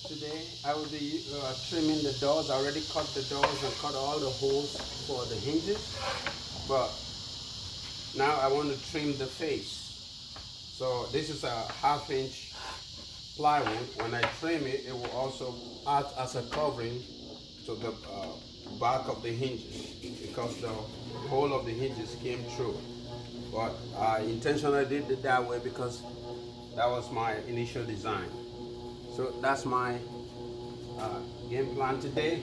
Today I will be trimming the doors. I already cut the doors and cut all the holes for the hinges, but now I want to trim the face. So this is a 1/2 inch plywood. When I trim it, it will also act as a covering to the back of the hinges because the whole of the hinges came through. But I intentionally did it that way because that was my initial design. So that's my uh, game plan today.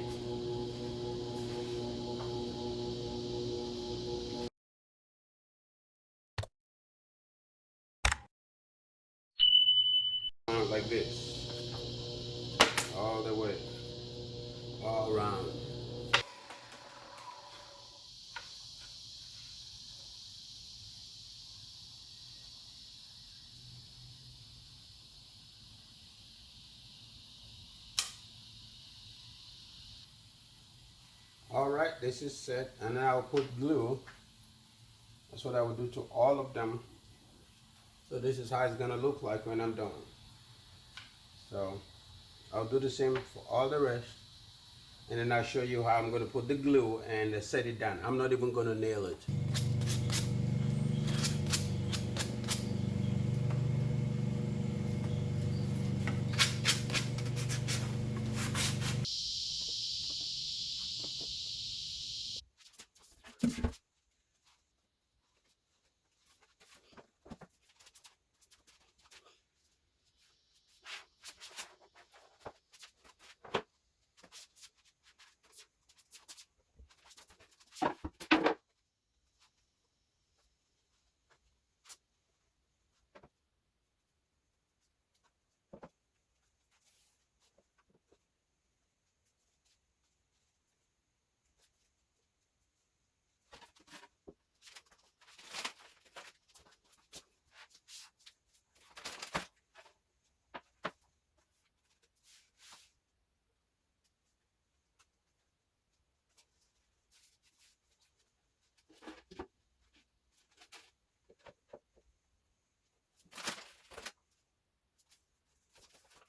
Like this, all the way, all around. All right, this is set, and then I'll put glue. That's what I will do to all of them. So this is how it's gonna look like when I'm done. So I'll do the same for all the rest, and then I'll show you how I'm gonna put the glue and set it down. I'm not even gonna nail it.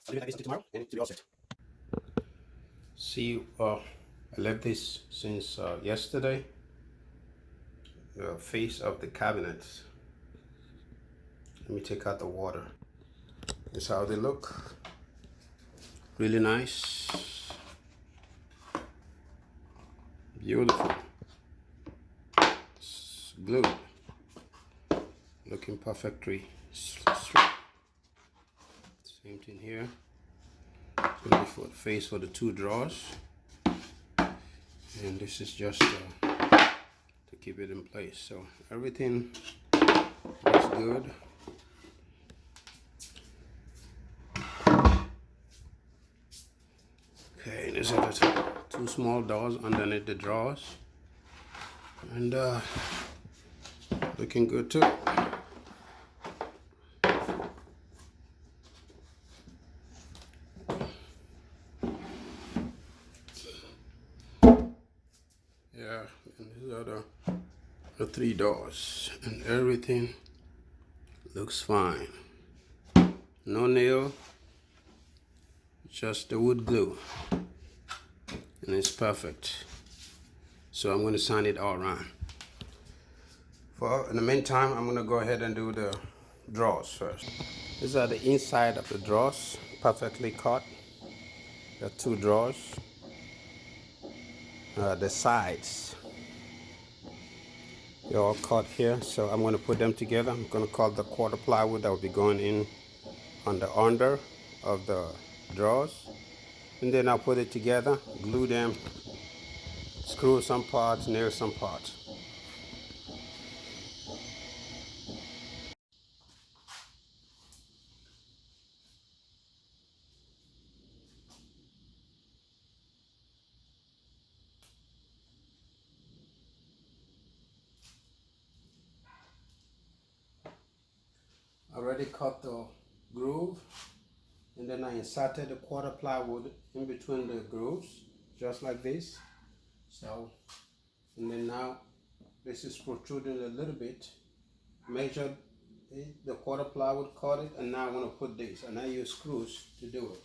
I'll do it like this tomorrow, and it will be all set. See, I left this since yesterday. The face of the cabinets. Let me take out the water. This is how they look. Really nice. Beautiful. It's glued. Looking perfectly straight. Same thing here. It's going to be for the face for the two drawers. And this is just to keep it in place. So everything looks good. Okay, these are the two small doors underneath the drawers. And looking good too. Yeah, and these are the three doors, and everything looks fine. No nail, just the wood glue, and it's perfect. So I'm going to sand it all around. In the meantime, I'm going to go ahead and do the drawers first. These are the inside of the drawers, perfectly cut. There are two drawers. The sides, they're all cut here, so I'm going to put them together. I'm going to cut the quarter plywood that will be going in on the under of the drawers, and then I'll put it together, glue them, screw some parts, nail some parts. I already cut the groove, and then I inserted the quarter plywood in between the grooves, just like this. So, and then now this is protruding a little bit. Measured the quarter plywood, cut it, and now I want to put this, and I use screws to do it.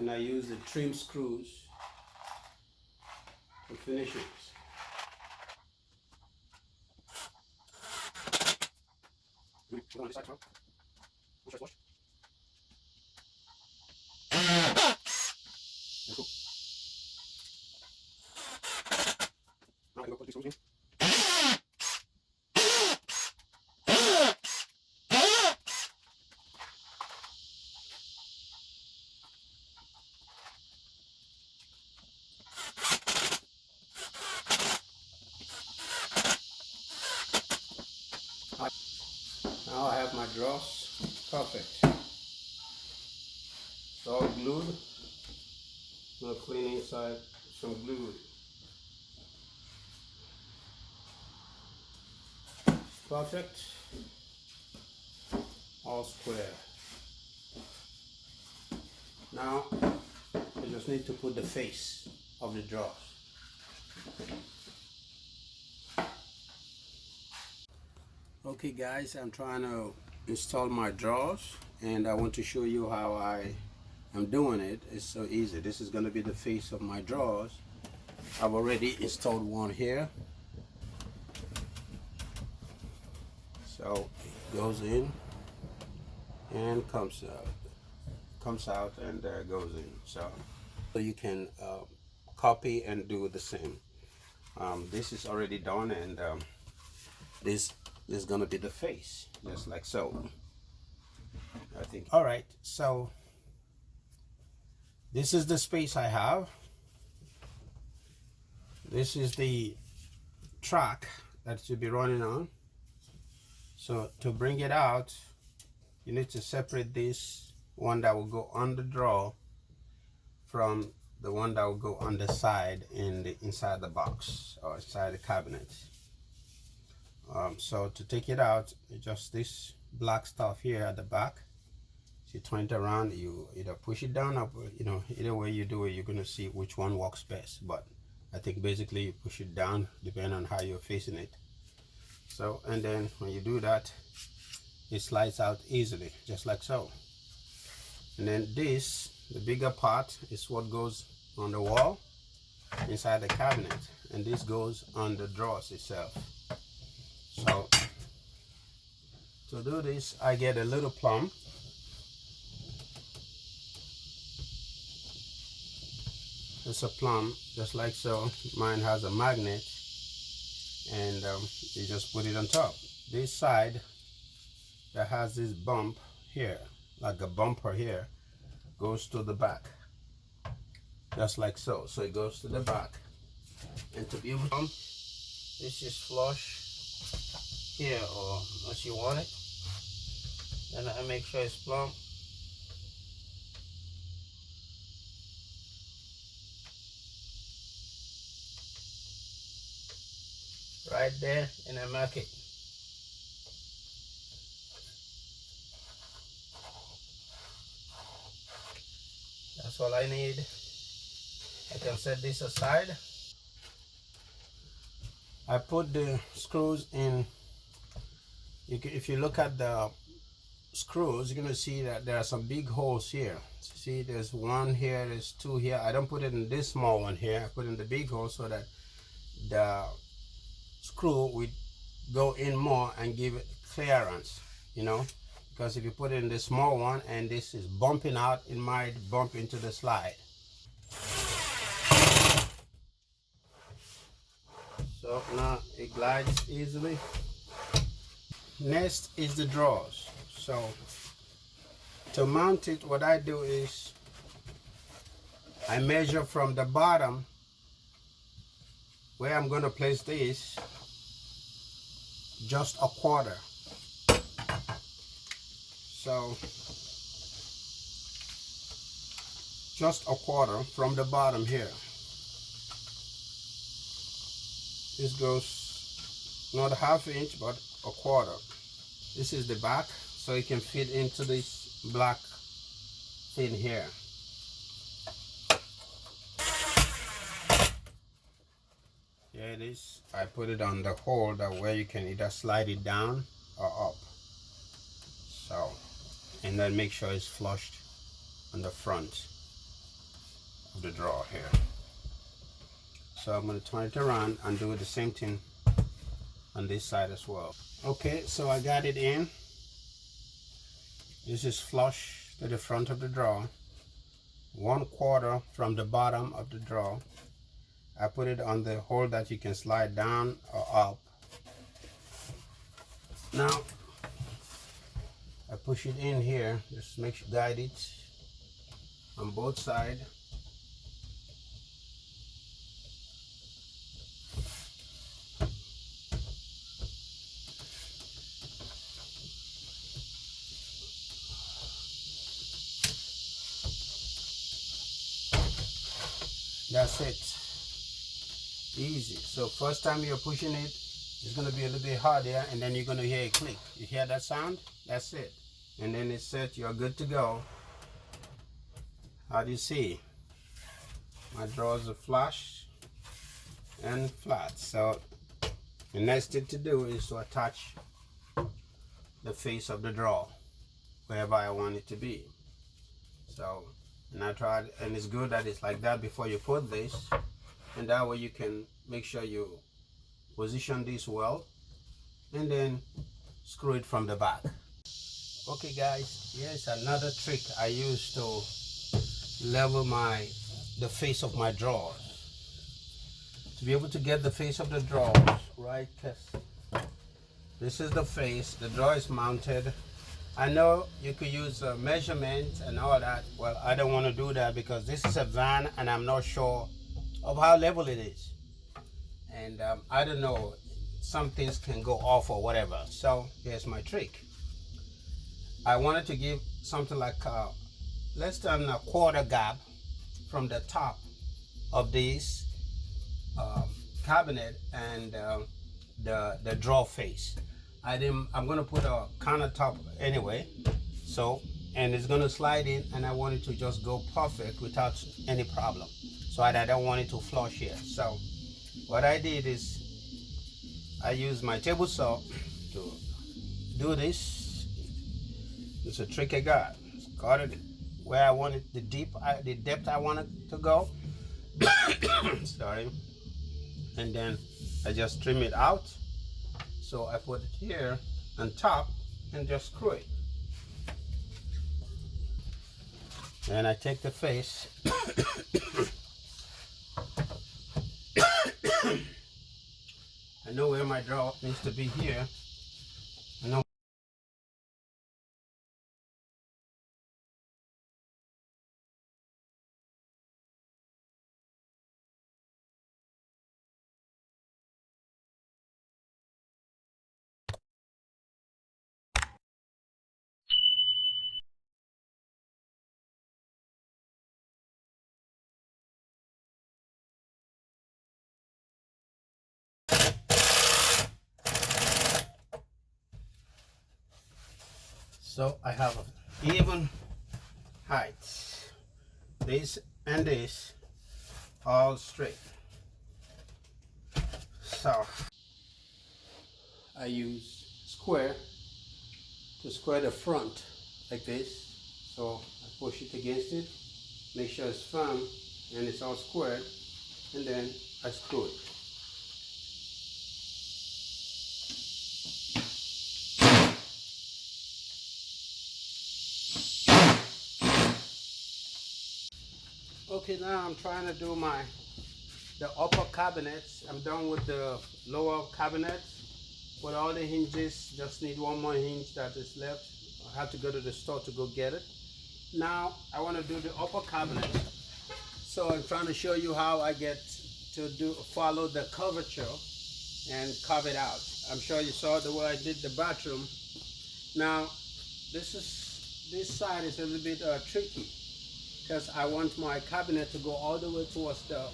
and I use the trim screws to finish it. Put on this side, push, push. That's cool. Now I can go put these screws in. Now I have my drawers perfect. It's all glued. No cleaning inside, some glue. It's perfect. All square. Now I just need to put the face of the drawers. Okay guys, I'm trying to install my drawers and I want to show you how I am doing it. It's so easy. This is going to be the face of my drawers. I've already installed one here. So it goes in and comes out and goes in. So you can copy and do the same. This is already done, and this is gonna be the face, just like so. I think. All right, so this is the space I have. This is the track that should be running on. So to bring it out, you need to separate this one that will go on the drawer from the one that will go on the side inside the box or inside the cabinet. So to take it out, just this black stuff here at the back. So you turn it around, you either push it down or, either way you do it, you're gonna see which one works best. But I think basically you push it down depending on how you're facing it. So, and then when you do that, it slides out easily, just like so. And then this, the bigger part, is what goes on the wall inside the cabinet, and this goes on the drawers itself. So to do this, I get a little plumb. It's a plumb, just like so. Mine has a magnet, and you just put it on top. This side that has this bump here, like a bumper here, goes to the back, just like so. So it goes to the back, and to be able to, this is flush here, or unless you want it, and I make sure it's plumb. Right there, and I mark it. That's all I need. I can set this aside. I put the screws in. If you look at the screws, you're gonna see that there are some big holes here. See, there's one here, there's two here. I don't put it in this small one here. I put in the big hole so that the screw would go in more and give it clearance, because if you put it in the small one and this is bumping out, it might bump into the slide. So now it glides easily. Next is the drawers. So to mount it, what I do is I measure from the bottom where I'm going to place this just a quarter. So just a quarter from the bottom here. This goes not a half inch but a quarter. This is the back, so it can fit into this black thing here. Here it is. I put it on the hole that where you can either slide it down or up. So, and then make sure it's flushed on the front. of the drawer here. So I'm going to turn it around and do the same thing on this side as well. Okay, so I got it in. This is flush to the front of the drawer, 1/4 from the bottom of the drawer. I put it on the hole that you can slide down or up. Now I push it in here, just make sure guide it on both sides. That's it. Easy. So first time you're pushing it, it's going to be a little bit harder, and then you're going to hear a click. You hear that sound? That's it. And then it's set. You're good to go. How do you see? My drawers are flush and flat. So the next thing to do is to attach the face of the drawer wherever I want it to be. So, and I tried, and it's good that it's like that before you put this, and that way you can make sure you position this well, and then screw it from the back. Okay guys, here's another trick I use to level the face of my drawers. To be able to get the face of the drawers right, because this is the face, the drawer is mounted. I know you could use measurements and all that. Well, I don't want to do that because this is a van and I'm not sure of how level it is. And I don't know, some things can go off or whatever. So here's my trick. I wanted to give something like less than a 1/4 gap from the top of this cabinet and the drawer face. I'm gonna put a countertop anyway, so, and it's gonna slide in, and I want it to just go perfect without any problem. So I don't want it to flush here. So what I did is I used my table saw to do this. It's a trick I got. Got it where I want it, the depth I want it to go. Sorry. And then I just trim it out. So I put it here on top and just screw it. And I take the face I know where my drawer needs to be here. I know. So I have an even height. This and this all straight. So I use square to square the front like this. So I push it against it, make sure it's firm and it's all squared, and then I screw it. Okay, now I'm trying to do the upper cabinets. I'm done with the lower cabinets. With all the hinges, just need one more hinge that is left. I have to go to the store to go get it. Now I want to do the upper cabinet. So I'm trying to show you how I get to follow the curvature and carve it out. I'm sure you saw the way I did the bathroom. Now this side is a little bit tricky, because I want my cabinet to go all the way towards the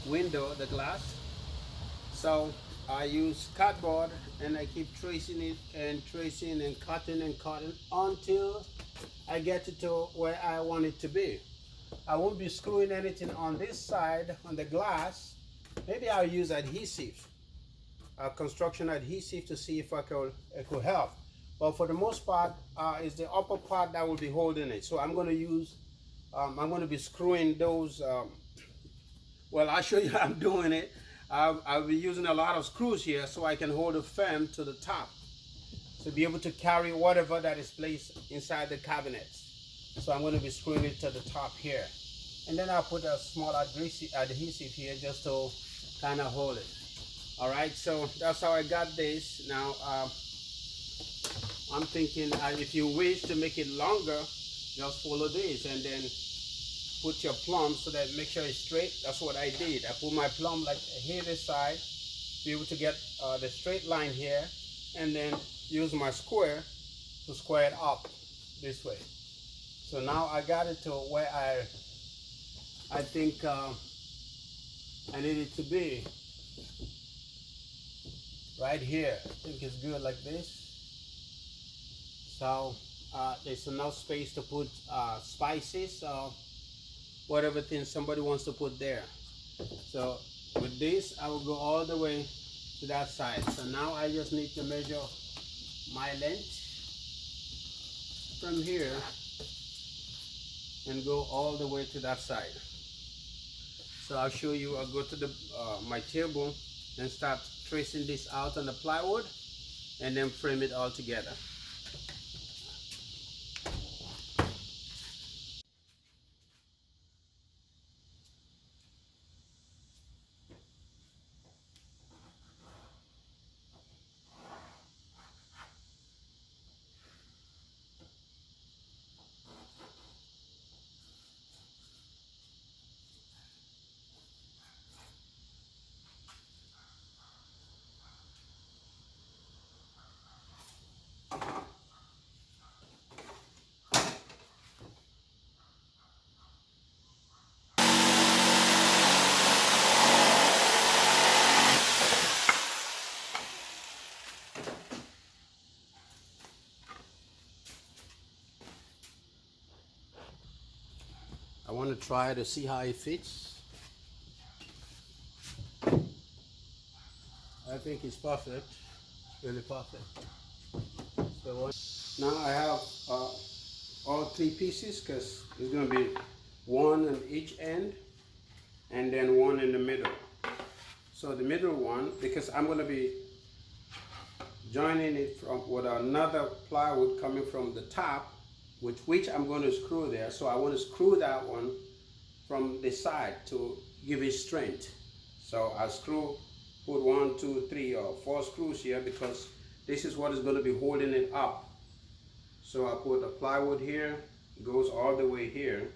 window, the glass. So I use cardboard and I keep tracing it and tracing and cutting until I get it to where I want it to be. I won't be screwing anything on this side, on the glass. Maybe I'll use adhesive, construction adhesive, to see if it could help. But for the most part, it's the upper part that will be holding it. So I'm going to use I'm going to be screwing those Well, I'll show you how I'm doing it. I'll be using a lot of screws here so I can hold the fan to the top to be able to carry whatever that is placed inside the cabinets. So I'm going to be screwing it to the top here. And then I'll put a small adhesive here just to kind of hold it. All right, so that's how I got this. Now, I'm thinking if you wish to make it longer, just follow this and then put your plumb so that make sure it's straight. That's what I did. I put my plumb like here this side, be able to get the straight line here, and then use my square to square it up this way. So now I got it to where I think I need it to be. Right here, I think it's good like this. So there's enough space to put spices or whatever thing somebody wants to put there. So with this, I will go all the way to that side. So now I just need to measure my length from here and go all the way to that side. So I'll show you. I'll go to the my table and start tracing this out on the plywood and then frame it all together. I want to try to see how it fits. I think it's perfect. It's really perfect. So now I have all three pieces because there's going to be one on each end and then one in the middle. So the middle one, because I'm going to be joining it with another plywood coming from the top, which I'm going to screw there. So I want to screw that one from the side to give it strength. So I put 1, 2, 3 or 4 screws here because this is what is going to be holding it up. So I put the plywood here, goes all the way here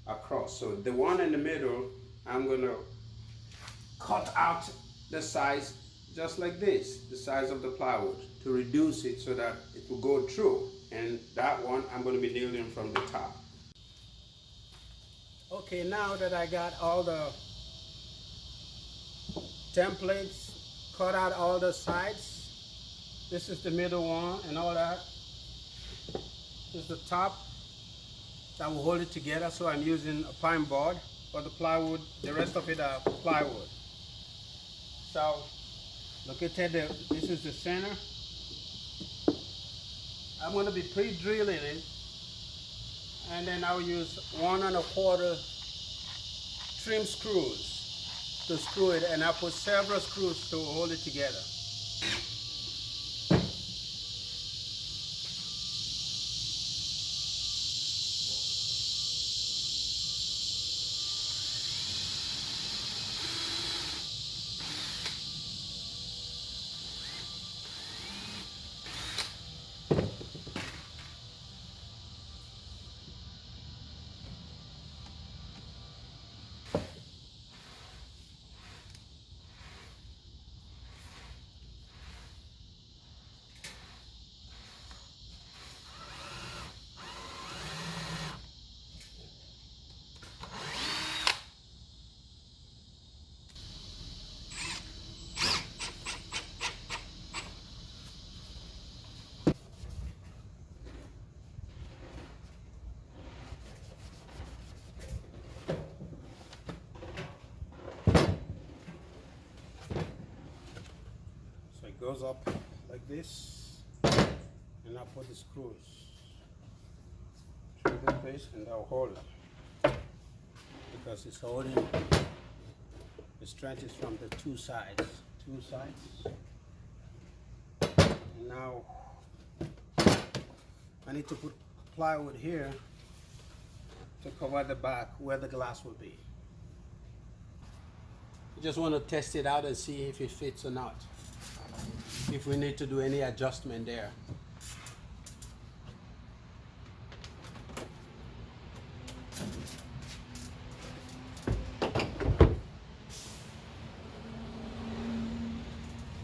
across. So the one in the middle, I'm going to cut out the size just like this, the size of the plywood, to reduce it so that it will go through. And that one I'm going to be nailing from the top. Okay, now that I got all the templates, cut out all the sides, this is the middle one and all that. This is the top that will hold it together. So I'm using a pine board for the plywood, the rest of it are plywood. So look at that, this is the center. I'm going to be pre-drilling it, and then I'll use 1 1/4 trim screws to screw it, and I'll put several screws to hold it together. So it goes up like this, and I put the screws through the base, and I'll hold it because it's holding The stretch is from the two sides. Now I need to put plywood here to cover the back where the glass will be. You just want to test it out and see if it fits or not. If we need to do any adjustment there.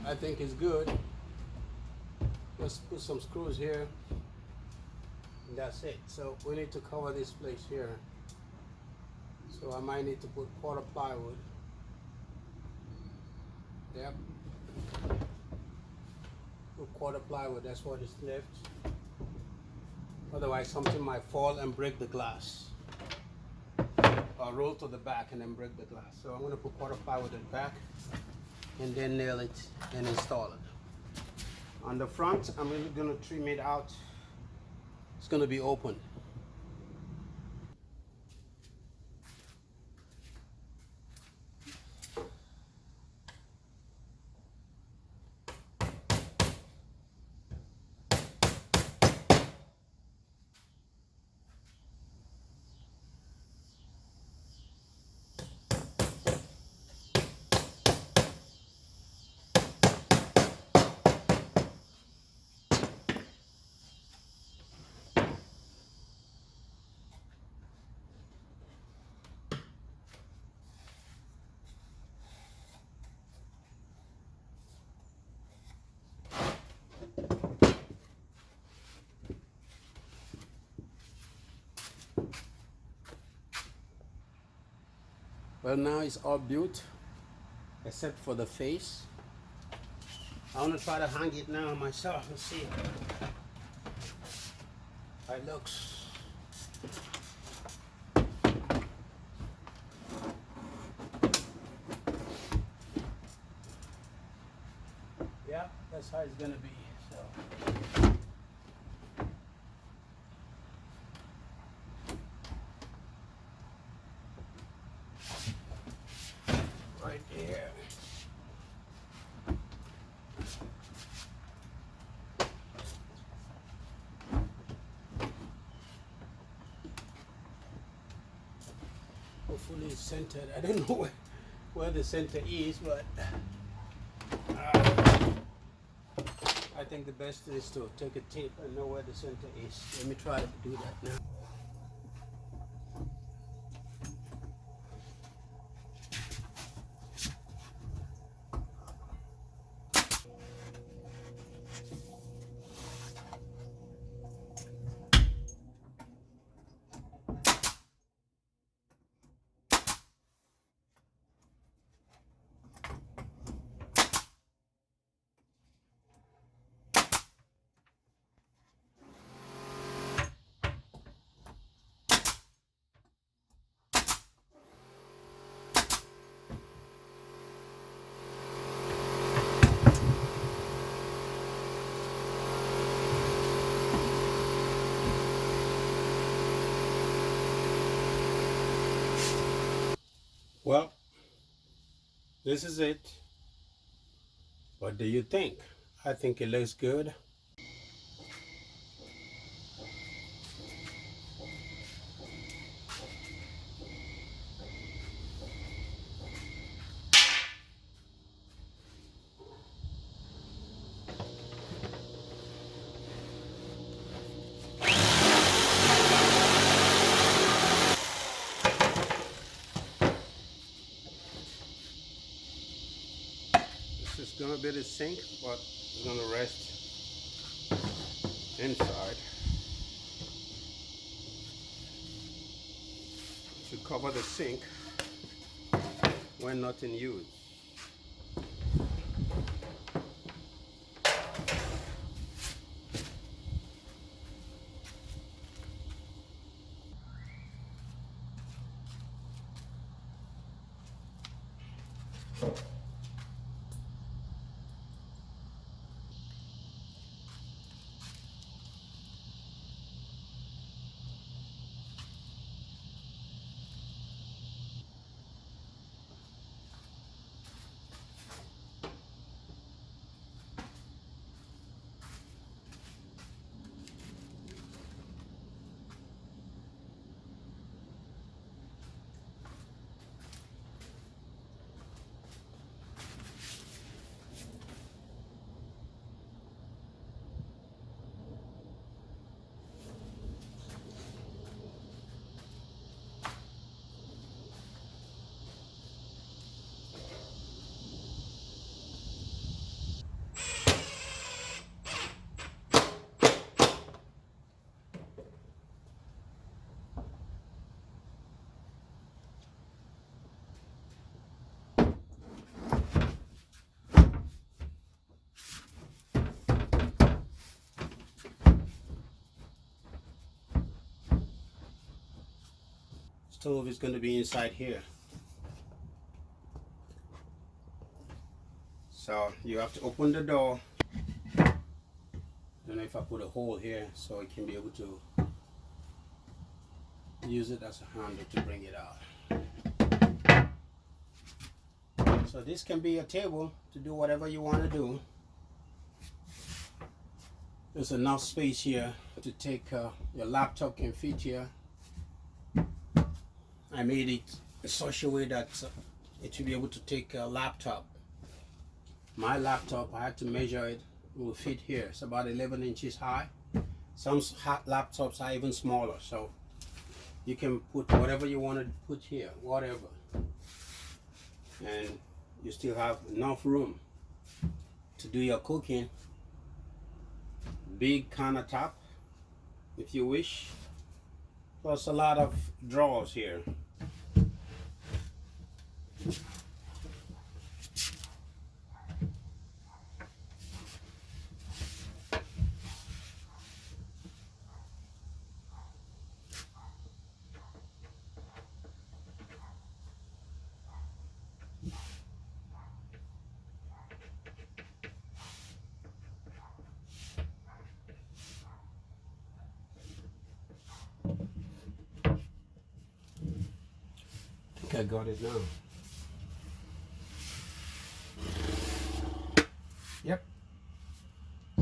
I think it's good. Just put some screws here. And that's it. So we need to cover this place here. So I might need to put quarter plywood. Yep. Put quarter plywood, that's what is left. Otherwise something might fall and break the glass. Or roll to the back and then break the glass. So I'm going to put quarter plywood at the back and then nail it and install it. On the front, I'm really going to trim it out. It's going to be open. Well, now it's all built except for the face. I want to try to hang it now myself and see how it looks. Yeah, that's how it's gonna be. So. Right here. Hopefully it's centered. I don't know where the center is, but I think the best is to take a tape and know where the center is. Let me try to do that now. Well, this is it. What do you think? I think it looks good. This is gonna be the sink, but it's gonna rest inside to cover the sink when not in use. stove is going to be inside here. So you have to open the door. I don't know if I put a hole here so it can be able to use it as a handle to bring it out. So this can be a table to do whatever you want to do. There's enough space here to take your laptop can fit here. I made it such a way that it should be able to take a laptop. My laptop, I had to measure it, will fit here. It's about 11 inches high. Some laptops are even smaller, so you can put whatever you want to put here, whatever. And you still have enough room to do your cooking. Big countertop, if you wish. Plus a lot of drawers here. I think I got it now. Yep.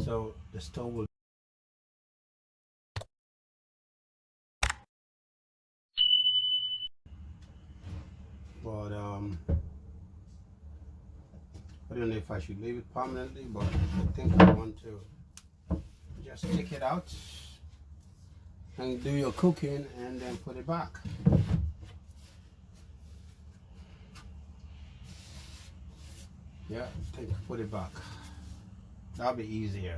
So the stove will. But I don't know if I should leave it permanently, but I think I want to just take it out and do your cooking and then put it back. Yeah, I think put it back. That'll be easier.